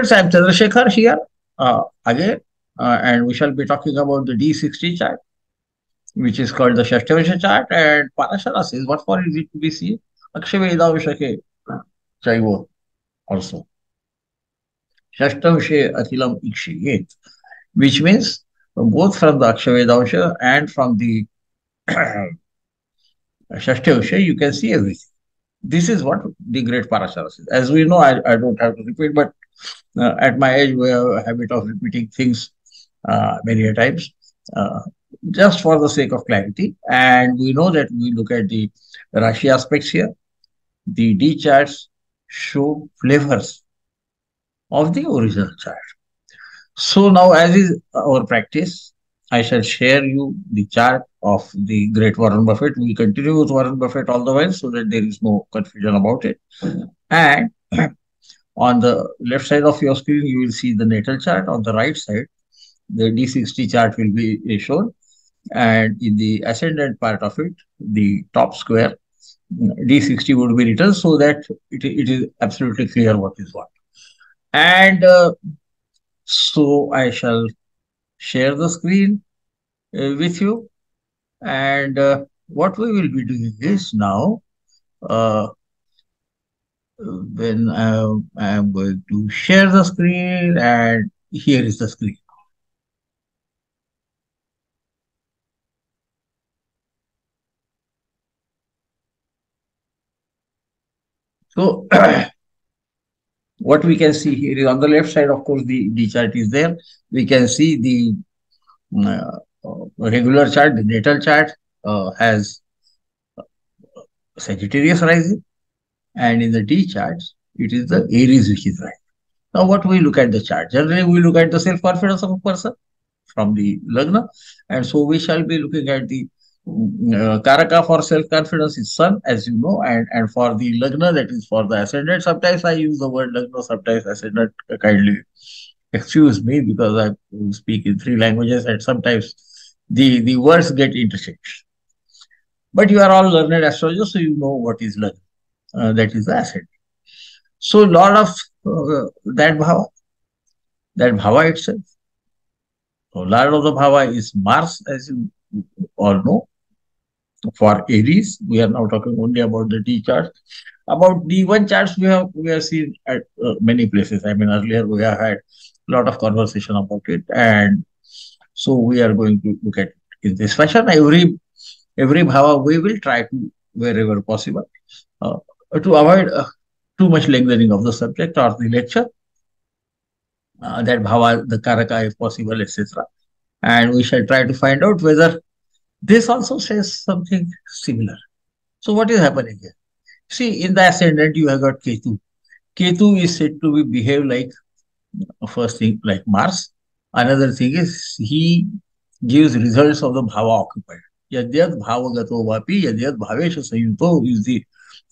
Friends, I'm Chandrasekhar here again, and we shall be talking about the D60 chart, which is called the ShaShTyaMsha chart, and Parashara says, what for is it to be seen? Akshaya Vishake Chaivo also. ShaShTyaMsha Athilam Ikshi, which means both from the Akshaya and from the ShaShTyaMsha, you can see everything. This is what the great Parashara says. As we know, I don't have to repeat, but at my age, we have a habit of repeating things many a times, uh, just for the sake of clarity. And we know that we look at the Rashi aspects here. The D charts show flavors of the original chart. So now, as is our practice, I shall share you the chart of the great Warren Buffett. We continue with Warren Buffett all the while so that there is no confusion about it. And on the left side of your screen, you will see the natal chart. On the right side, the D60 chart will be shown. And in the ascendant part of it, the top square, D60 would be written so that it is absolutely clear what is what. And so I shall share the screen with you. And what we will be doing is now, uh, when I am going to share the screen, and here is the screen. So what we can see here is on the left side, of course, the chart is there. We can see the regular chart, the natal chart has Sagittarius rising, and in the D charts, it is the Aries which is rising. Now, what we look at the chart? Generally, we look at the self-confidence of a person from the Lagna, and so we shall be looking at the Karaka for self-confidence is Sun, as you know, and for the Lagna, that is for the ascendant. Sometimes I use the word Lagna, sometimes ascendant. Kindly excuse me because I speak in three languages and sometimes the words get interchanged. But you are all learned astrologers, so you know what is Lagna. That is the ascendant. So, lot of that bhava itself. So, Lord of the bhava is Mars, as you all know. For Aries, we are now talking only about the D chart. About D1 charts, we have seen at many places. I mean, earlier we have had a lot of conversation about it, and so we are going to look at it in this fashion. Every bhava we will try to wherever possible uh, to avoid too much lengthening of the subject or the lecture. That bhava, the karaka, if possible, etc. And we shall try to find out whether this also says something similar. So what is happening here? See, in the ascendant, you have got Ketu. Ketu is said to be behave like first thing like Mars. Another thing is he gives results of the bhava occupied. Yadyat bhavagato vapi yadyat bhavesha sayunto is the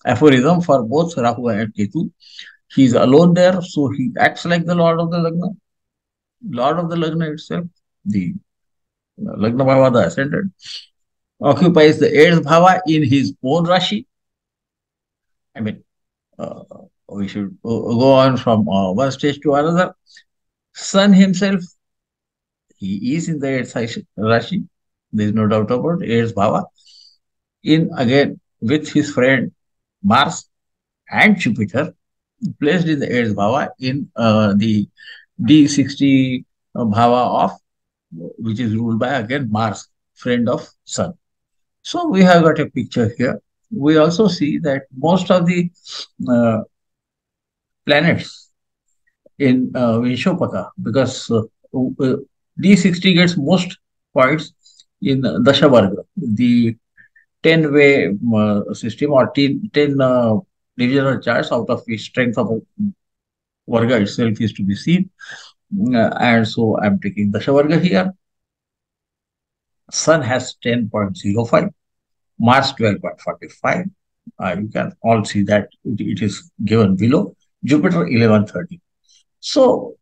aphorism for both Rahu and Ketu. He is alone there, so he acts like the Lord of the Lagna. Lord of the Lagna itself, the Lagna Bhava, the ascendant, occupies the eighth bhava in his own Rashi. I mean, uh, we should go on from one stage to another. Sun himself, he is in the eighth Rashi. There is no doubt about it, eighth bhava. In again with his friend Mars and Jupiter, placed in the eighth bhava in the D60 bhava of which is ruled by again Mars, friend of Sun. So we have got a picture here. We also see that most of the uh, planets in Vishopaka, because D60 gets most points in Dasha Varga, the 10-way system or 10 divisional charts out of which strength of Varga itself is to be seen. And so I'm taking Dasha Varga here. Sun has 10.05, Mars 12.45. You can all see that it is given below. Jupiter 11.30. So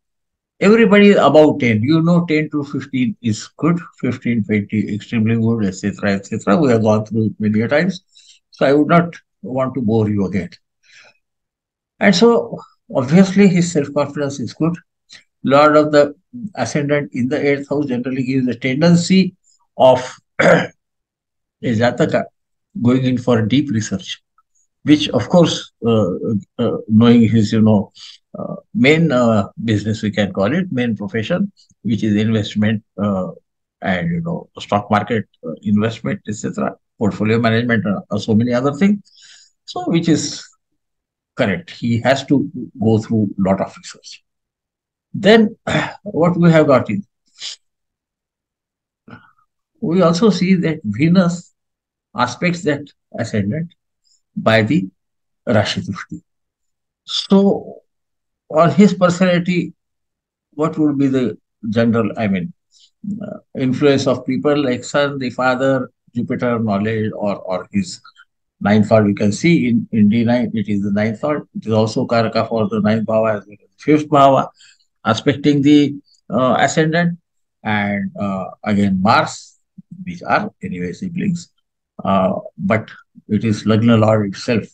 everybody is above 10. You know 10 to 15 is good, 15, 20 extremely good, etc., etc. We have gone through it many a times. So I would not want to bore you again. And so Obviously, his self-confidence is good. Lord of the ascendant in the eighth house generally gives a tendency of a Jataka going in for deep research, which of course, knowing his, main business, we can call it, main profession, which is investment and, stock market investment, etc., portfolio management, so many other things. So, which is correct. He has to go through a lot of research. Then, what we have got is, we also see that Venus aspects that ascendant by the Rashi Drishti. So, on his personality, what would be the general, influence of people like Sun, the father, Jupiter, knowledge, or his ninth lord? You can see in D9, it is the ninth lord. It is also Karaka for the ninth bhava as well as fifth bhava, aspecting the ascendant, and again Mars, which are anyway siblings. But it is Lagna Lord itself.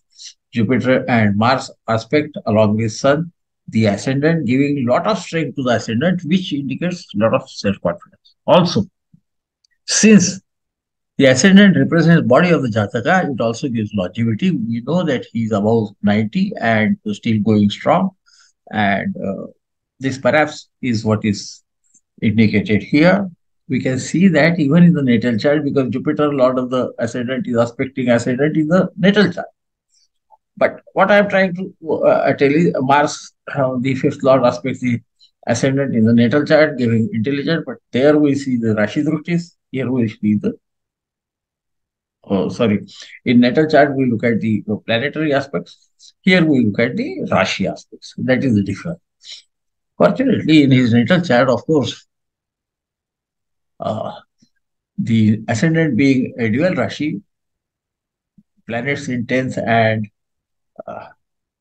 Jupiter and Mars aspect along with Sun, the ascendant, giving lot of strength to the ascendant, which indicates lot of self-confidence. Also, since the ascendant represents body of the Jataka, it also gives longevity. We know that he is above 90 and still going strong. And this perhaps is what is indicated here. We can see that even in the natal chart, because Jupiter, Lord of the ascendant, is aspecting ascendant in the natal chart. But what I am trying to tell you, Mars, the fifth lord, aspects the ascendant in the natal chart, giving intelligence. But there we see the Rashi Drishtis. Here we see the, oh, sorry, in natal chart we look at the planetary aspects. Here we look at the Rashi aspects. That is the difference. Fortunately, in his natal chart, of course, uh, the ascendant being a dual Rashi, planets in 10th and uh,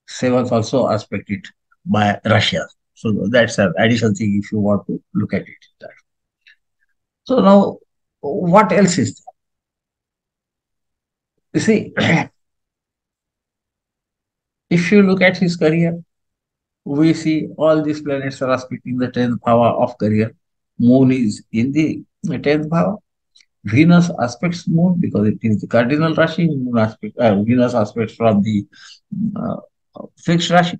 7th also aspected by Russia. So that's an additional thing if you want to look at it. So now, what else is there? You see, if you look at his career, we see all these planets are aspecting the 10th power of career. Moon is in the 10th power. Venus aspects Moon because it is the cardinal Rashi. Moon Venus aspects from the uh, fixed Rashi.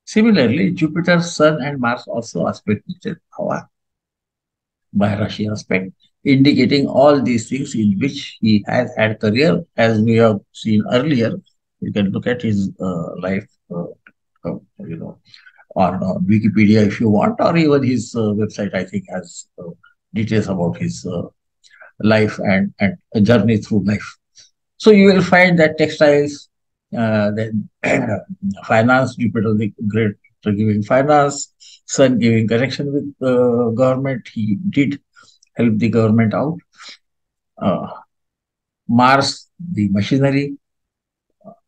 Similarly, Jupiter, Sun, and Mars also aspect the 10th power by Rashi aspect, indicating all these things in which he has had career, as we have seen earlier. You can look at his life, on Wikipedia if you want, or even his website, I think, has details about his life and a journey through life. So you will find that textiles, then finance, Jupiter the great giving finance, Sun giving connection with government. He did help the government out. Uh, Mars, the machinery,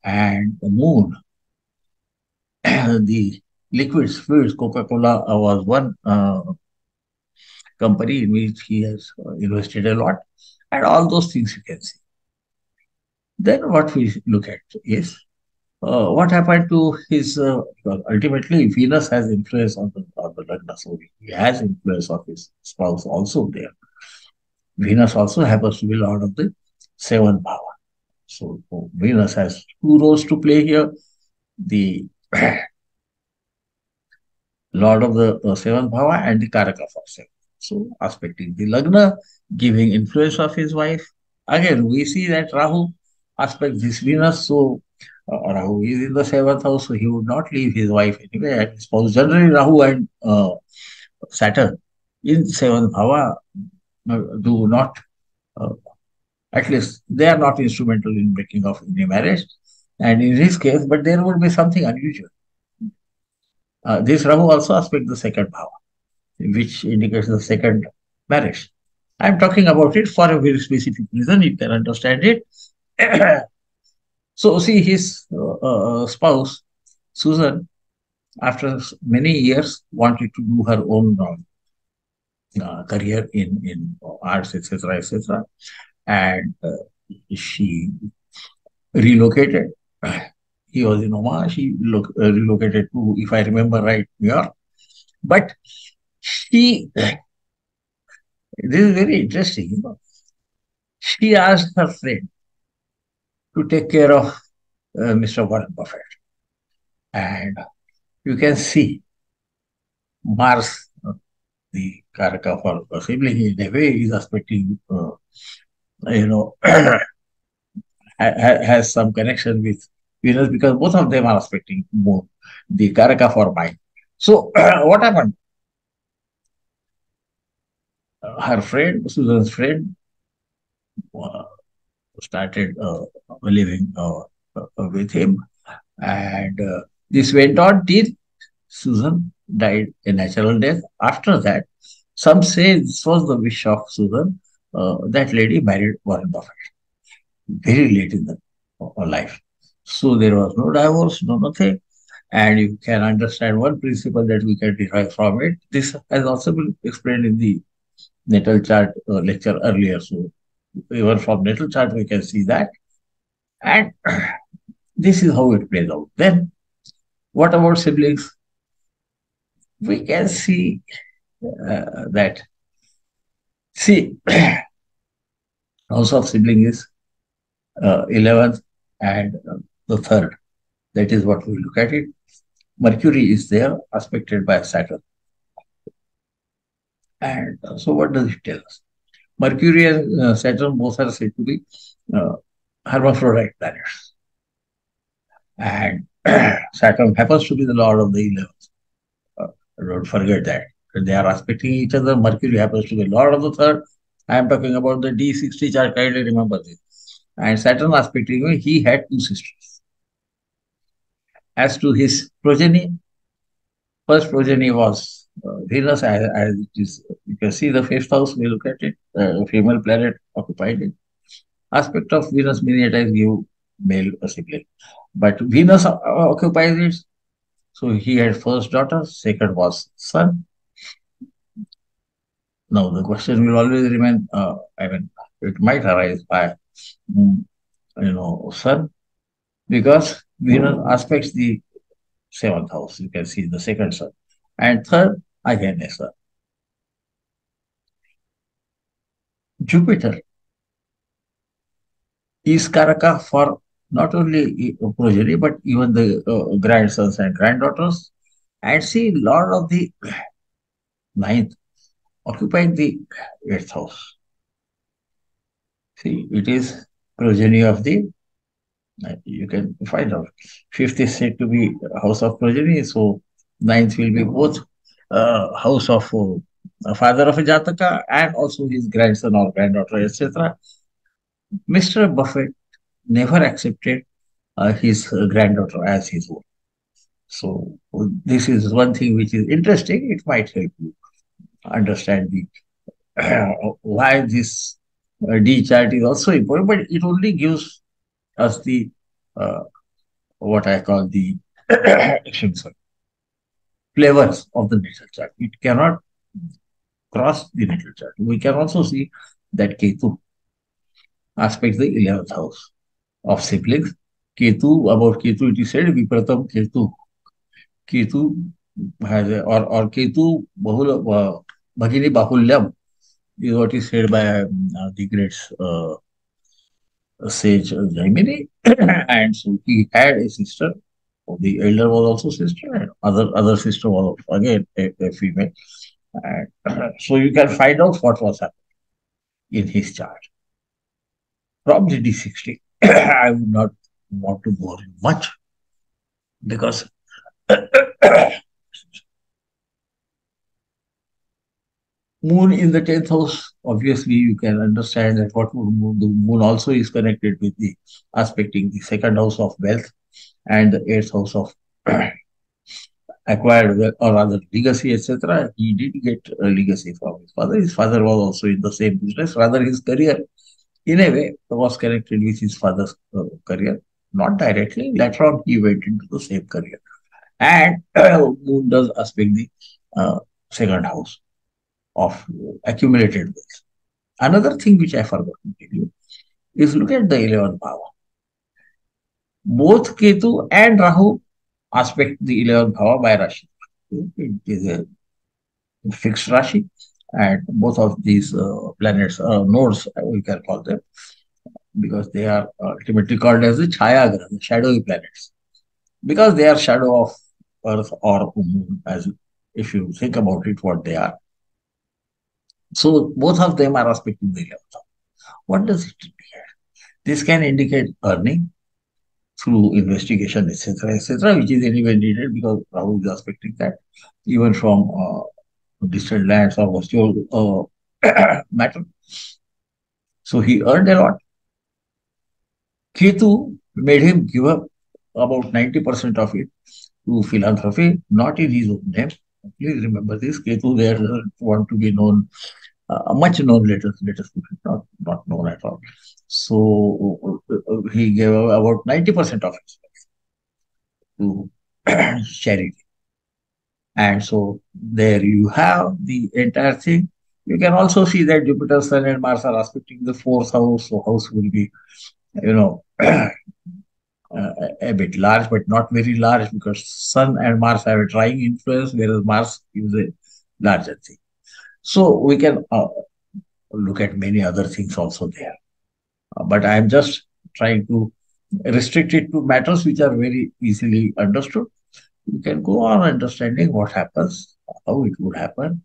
and the Moon, the liquids, fluids. Coca-Cola was one company in which he has invested a lot, and all those things you can see. Then what we look at is what happened to his. Well, ultimately, Venus has influence on the Lagna, so he has influence of his spouse also there. Venus also happens to be Lord of the seventh power. So Venus has two roles to play here. The Lord of the seventh bhava and the Karaka of seven. So aspecting the Lagna, giving influence of his wife. Again, we see that Rahu aspects this Venus. So Rahu is in the seventh house, so he would not leave his wife anyway and his spouse. Generally, Rahu and Saturn in seventh bhava do not, uh, at least they are not instrumental in breaking off any marriage. And in his case, but there would be something unusual. This Rahu also aspects the second bhava, which indicates the second marriage. I'm talking about it for a very specific reason. You can understand it. So, see, his spouse, Susan, after many years, wanted to do her own career in arts, etc., etc., and she relocated He was in Omaha. She relocated to, if I remember right, New York. But she, this is very interesting. She asked her friend to take care of Mr. Warren Buffett. And you can see Mars, the Karaka for a sibling, in a way is aspecting, you know, has some connection with Venus because both of them are aspecting Moon, the Karaka for mind. So what happened? Her friend, Susan's friend, uh, started living with him, and this went on till Susan died a natural death. After that, some say this was the wish of Susan. That lady married Warren Buffett very late in the life. So there was no divorce, no nothing. And you can understand one principle that we can derive from it. This has also been explained in the natal chart lecture earlier. So even from natal chart, we can see that. And this is how it plays out. Then what about siblings? We can see that. See, house of sibling is 11th and the third. That is what we look at it. Mercury is there, aspected by Saturn. And so, what does it tell us? Mercury and Saturn both are said to be uh, hermaphrodite planets. And Saturn happens to be the lord of the 11th. Uh, don't forget that. They are aspecting each other. Mercury happens to be lord of the third. I am talking about the D60 chart. Kindly remember this. And Saturn aspecting him, he had two sisters. As to his progeny, first progeny was Venus, as it is. You can see the fifth house. We look at it. Female planet occupied it. Aspect of Venus miniatized give male a sibling, but Venus occupies it. So he had first daughter, second was son. Now the question will always remain. I mean, it might arise by mm, son because Venus aspects the seventh house. You can see the second son, and third again a son. Jupiter is Karaka for not only progeny but even the grandsons and granddaughters. And see, Lord of the ninth occupying the eighth house. See, it is progeny of the, you can find out. Fifth is said to be house of progeny, so ninth will be both house of father of a Jataka and also his grandson or granddaughter, etc. Mr. Buffett never accepted his granddaughter as his own. So this is one thing which is interesting. It might help you understand the why this D chart is also important, but it only gives us the uh, what I call the flavors of the natal chart. It cannot cross the natal chart. We can also see that Ketu aspects the 11th house of siblings. Ketu, about Ketu, it is said, Vipratam Ketu. Ketu has a, or Ketu Bahula, Bhagini Bahulyam is what is said by the great sage Jaimini. And so he had a sister. The elder was also sister, and other sister was again a female. And so you can find out what was happening in his chart. From the D60, I would not want to bore you much because Moon in the 10th house, obviously you can understand that what the moon also is connected with the aspecting the second house of wealth and the eighth house of acquired wealth, or rather legacy, etc. He did get a legacy from his father. His father was also in the same business. Rather, his career, in a way, was connected with his father's career. Not directly. Later on, he went into the same career. And Moon does aspect the second house of accumulated wealth. Another thing which I forgot to tell you is look at the 11th bhava. Both Ketu and Rahu aspect the 11th bhava by Rashi. It is a fixed Rashi, and both of these planets, nodes, we can call them, because they are ultimately called as the Chaya Graha, the shadowy planets, because they are shadow of Earth or Moon, as if you think about it, what they are. So both of them are aspecting the 11th. What does it indicate? This can indicate earning through investigation, etc., which is anyway needed because Rahu is aspecting that, even from distant lands or virtual matter. So he earned a lot. Ketu made him give up about 90% of it to philanthropy, not in his own name. Please remember this. Ketu there doesn't want to be known, much known, let us put it, not known at all. So he gave about 90% of it to charity. And so there you have the entire thing. You can also see that Jupiter, Sun, and Mars are aspecting the fourth house. So house will be, you know, a bit large, but not very large because Sun and Mars have a trying influence, whereas Mars is a larger thing. So we can look at many other things also there. But I am just trying to restrict it to matters which are very easily understood. You can go on understanding what happens, how it would happen,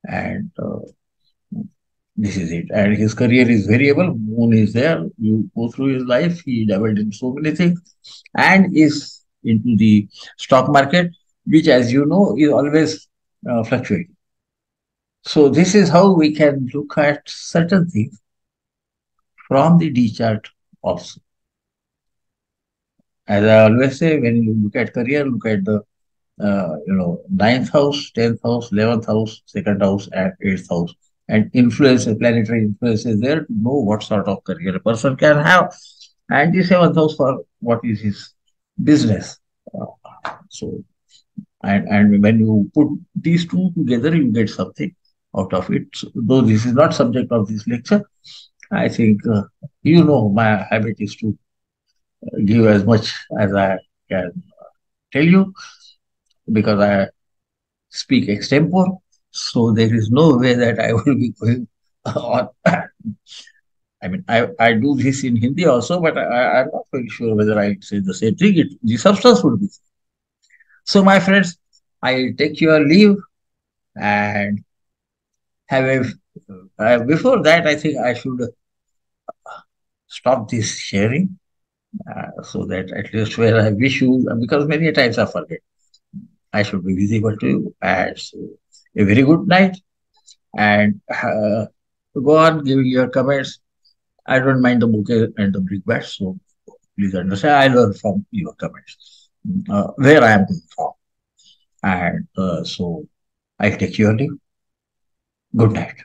and this is it. And his career is variable. Moon is there. You go through his life. He dabbled in so many things and is into the stock market, which, as you know, is always fluctuating. So this is how we can look at certain things from the D chart also. As I always say, when you look at career, look at the ninth house, 10th house, 11th house, second house, and eighth house. And influence, planetary influence is there to know what sort of career a person can have. And the seventh house for what is his business. So, and when you put these two together, you get something out of it. So, though this is not subject of this lecture, I think my habit is to give as much as I can tell you because I speak extempore. So there is no way that I will be going on. I mean, I do this in Hindi also, but I'm not very sure whether I say the same thing. The substance would be. So, my friends, I take your leave and have a. Before that, I think I should stop this sharing so that at least where I wish you, because many times I forget, I should be visible to you. And so, a very good night and go on giving your comments. I don't mind the bouquet and the brick bat, so please understand. I learn from your comments where I am going from. And so I take your leave. Good night.